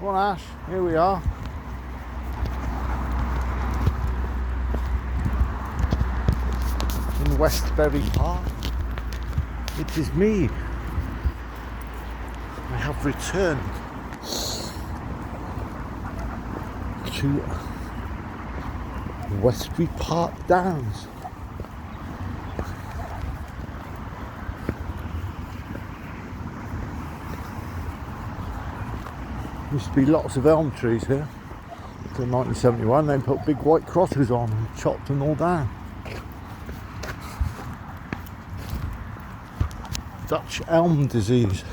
Come on, Ash, here we are. In Westbury Park. It is me. I have returned to Westbury Park Downs. Used to be lots of elm trees here until 1971. They put big white crosses on and chopped them all down. Dutch elm disease.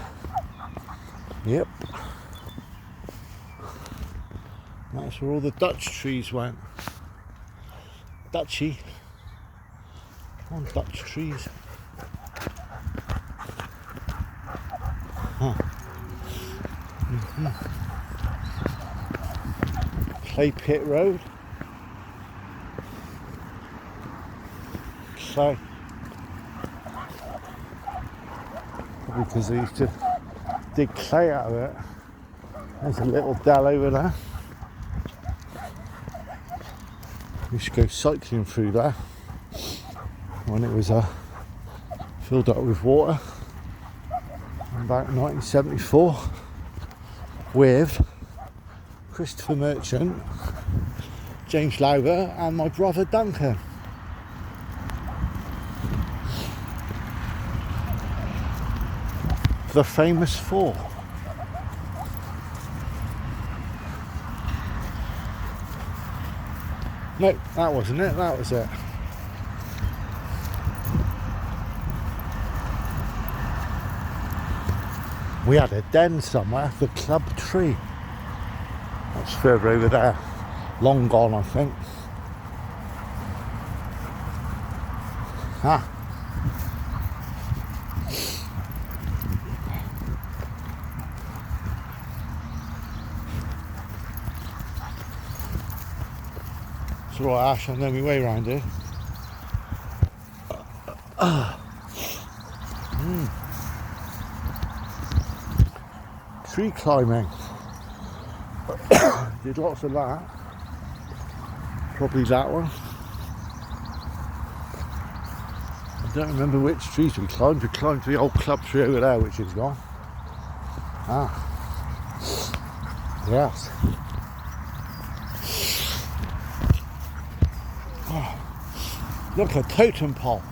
Yep. That's where all the Dutch trees went. Dutchy. Come on, Dutch trees. Huh. Clay Pit Road. Clay. Probably because they used to dig clay out of it. There's a little dell over there. We used to go cycling through there when it was filled up with water in about 1974 with Christopher Merchant, James Lowther and my brother Duncan. The famous four. No, that wasn't it, that was it. We had a den somewhere, the Club Tree. That's further over there. Long gone, I think. Ah. It's alright, Ash, I know my way around here. Tree climbing. Did lots of that. Probably that one. I don't remember which trees we climbed. We climbed the old club tree over there, which is gone. Ah. Yes. Oh. Look, a totem pole.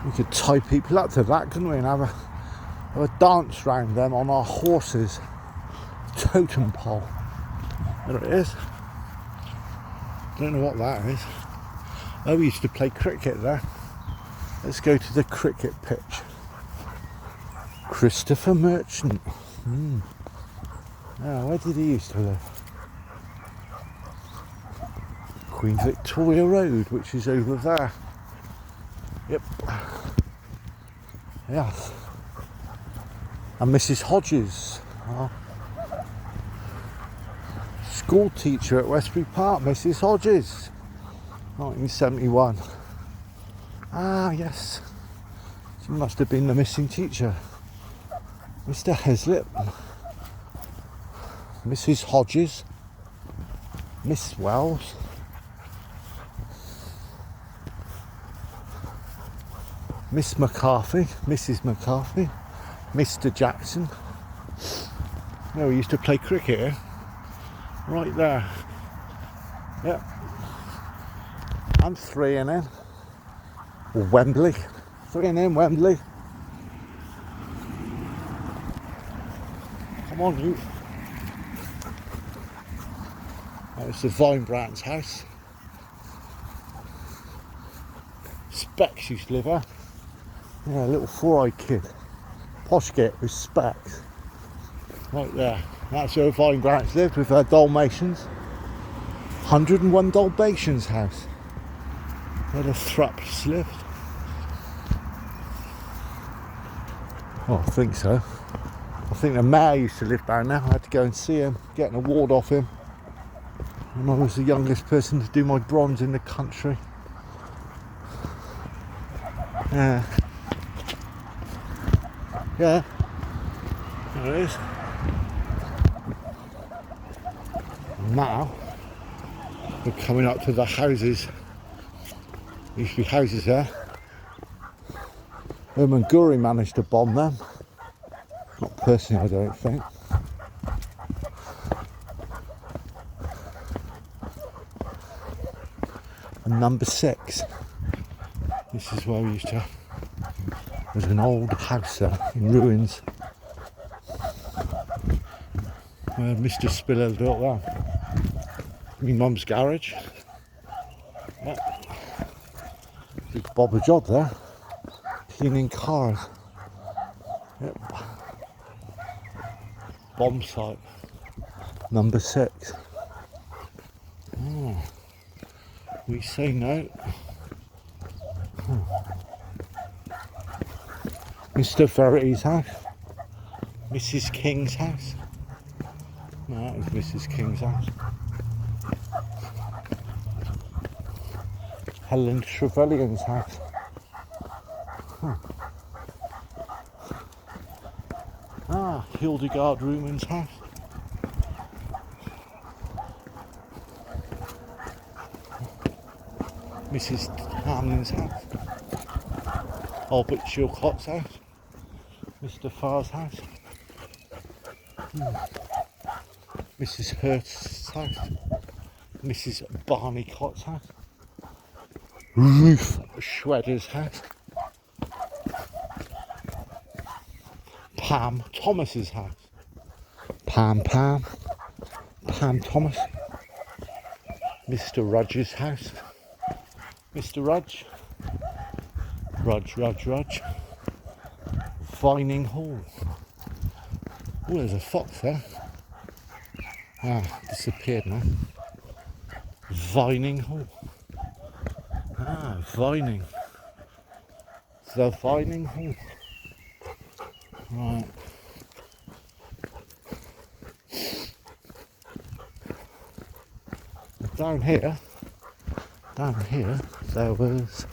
We could tie people up to that, couldn't we, and have a dance round them on our horses. Totem pole. There it is. Don't know what that is. Oh, we used to play cricket there. Let's go to the cricket pitch. Christopher Merchant. Oh, where did he used to live? Queen Victoria Road, which is over there. Yep. Yes. And Mrs. Hodges, school teacher at Westbury Park, Mrs. Hodges, 1971. Ah, yes. She must have been the missing teacher. Mr. Heslip, Mrs. Hodges, Miss Wells. Miss McCarthy, Mrs. McCarthy, Mr. Jackson. Yeah, we used to play cricket here. Right there. Yep. And 3NN. Or Wembley. 3NN Wembley. Come on, you. That was the Vinebrands house. Specs used to live there. Yeah, a little four-eyed kid. Posh kid with specs. Right there. That's where Vinebrands lived with her Dalmatians. 101 Dalmatians house. Where the Thrups lived. Oh, I think so. I think the mayor used to live down there. I had to go and see him, get an award off him. And I was the youngest person to do my bronze in the country. Yeah. Yeah, there it is. Now we're coming up to the houses. There used to be houses there. Guri managed to bomb them. Not personally, I don't think. And number 6. This is where we used to. There's an old house there in ruins where Mr. Spiller built that. My mum's garage. Yeah. Big bobber job there. Cleaning cars. Yep. Bomb site. Number 6. Oh. We say no. Mr. Verity house. Mrs. King's house. No, that was Mrs. King's house. Helen Trevelyan's house. Ah, Hildegard Ruman's house. Mrs. Hamlin's house. Albert Chilcott's house. Mr. Farr's house. Mrs. Hurst's house. Mrs. Barney Cott's house. Ruth Shredder's house. Pam Thomas's house. Pam Thomas. Mr. Rudge's house. Mr. Rudge. Rudge. Vining Hall. Oh, there's a fox there. Ah, disappeared now. Vining Hall. Ah, Vining. The Vining Hall. Right. Down here, there was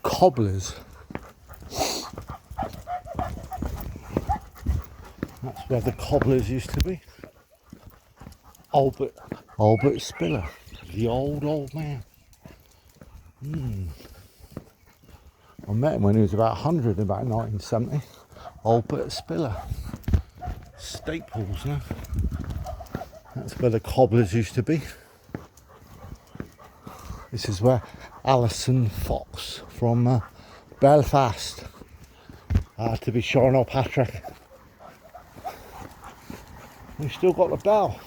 cobblers. That's where the cobblers used to be. Albert Spiller, the old man. I met him when he was about 100, about 1970. Albert Spiller. Staples, no? That's where the cobblers used to be. This is where Alison Fox from Belfast to be showing up Patrick. We've still got the bell.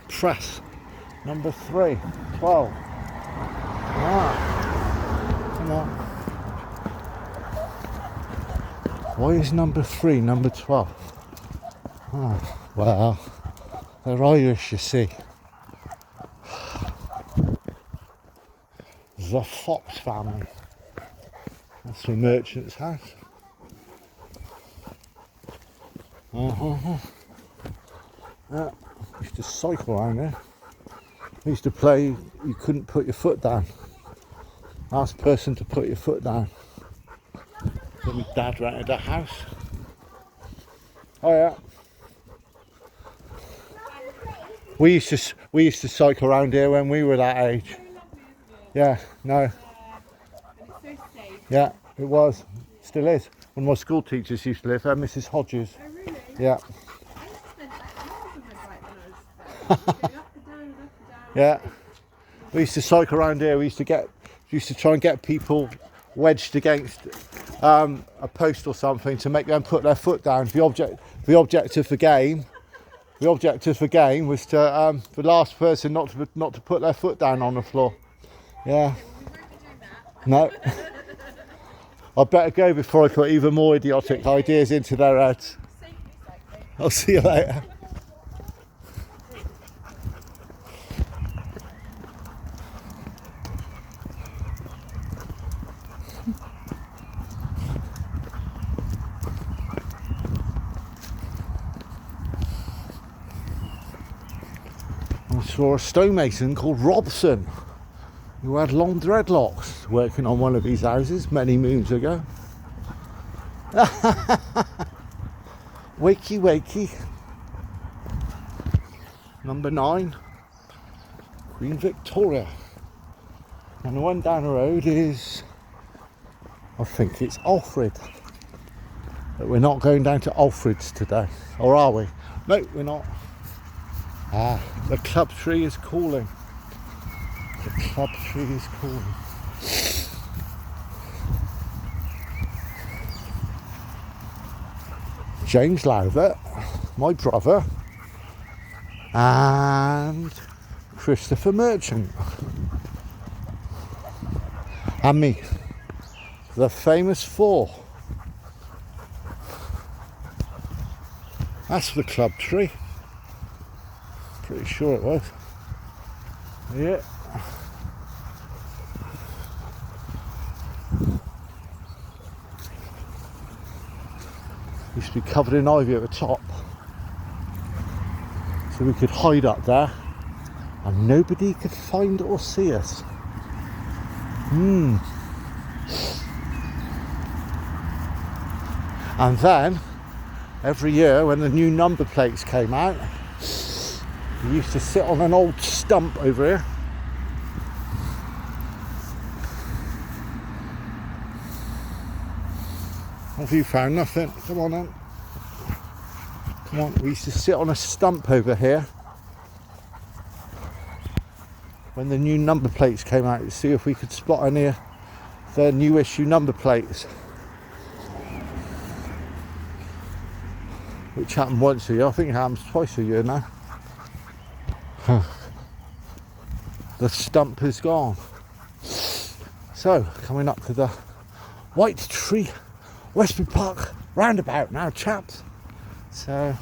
Press number 3, 12. Ah, come on. Why is number 3 number 12? Oh, well, they're Irish, you see. The Fox family. That's the merchant's house. Yeah, used to cycle around there. We used to play, you couldn't put your foot down. Last person to put your foot down. Then my dad rented a house. Oh yeah. We used to cycle around here when we were that age. Yeah, no. Yeah, it was. Still is. One of my school teachers used to live there, Mrs. Hodges. Oh really? Yeah. I spent like hours on my bike when I was up and down. Yeah. We used to cycle around here. We used to try and get people wedged against a post or something to make them put their foot down. The objective for game was to the last person not to put their foot down on the floor. Yeah. No. I'd better go before I put even more idiotic ideas into their heads. I'll see you later. I saw a stonemason called Robson. who had long dreadlocks working on one of these houses many moons ago. Wakey wakey. Number 9, Queen Victoria. And the one down the road is, I think it's Alfred. But we're not going down to Alfred's today, or are we? No, we're not. Ah, the club tree is calling. The club tree is calling. James Lowther, my brother, and Christopher Merchant, and me, the famous 4. That's the club tree. Pretty sure it was. Yeah. Used to be covered in ivy at the top, so we could hide up there and nobody could find or see us. And then every year when the new number plates came out, we used to sit on an old stump over here. Have you found nothing? Come on then. Come on, we used to sit on a stump over here when the new number plates came out to see if we could spot any of the new issue number plates. Which happened once a year, I think it happens twice a year now. The stump is gone. So, coming up to the White Tree Westbury Park roundabout now, chaps. So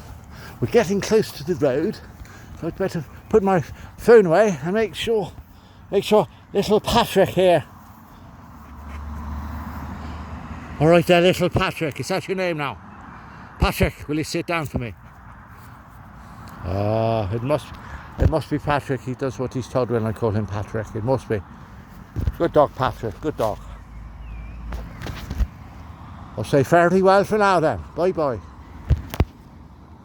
we're getting close to the road, so I'd better put my phone away and make sure little Patrick here. All right there, little Patrick, is that your name now? Patrick, will you sit down for me? It must be Patrick. He does what he's told when I call him Patrick. It must be. Good dog, Patrick, good dog. I'll say fairly well for now then. Bye bye.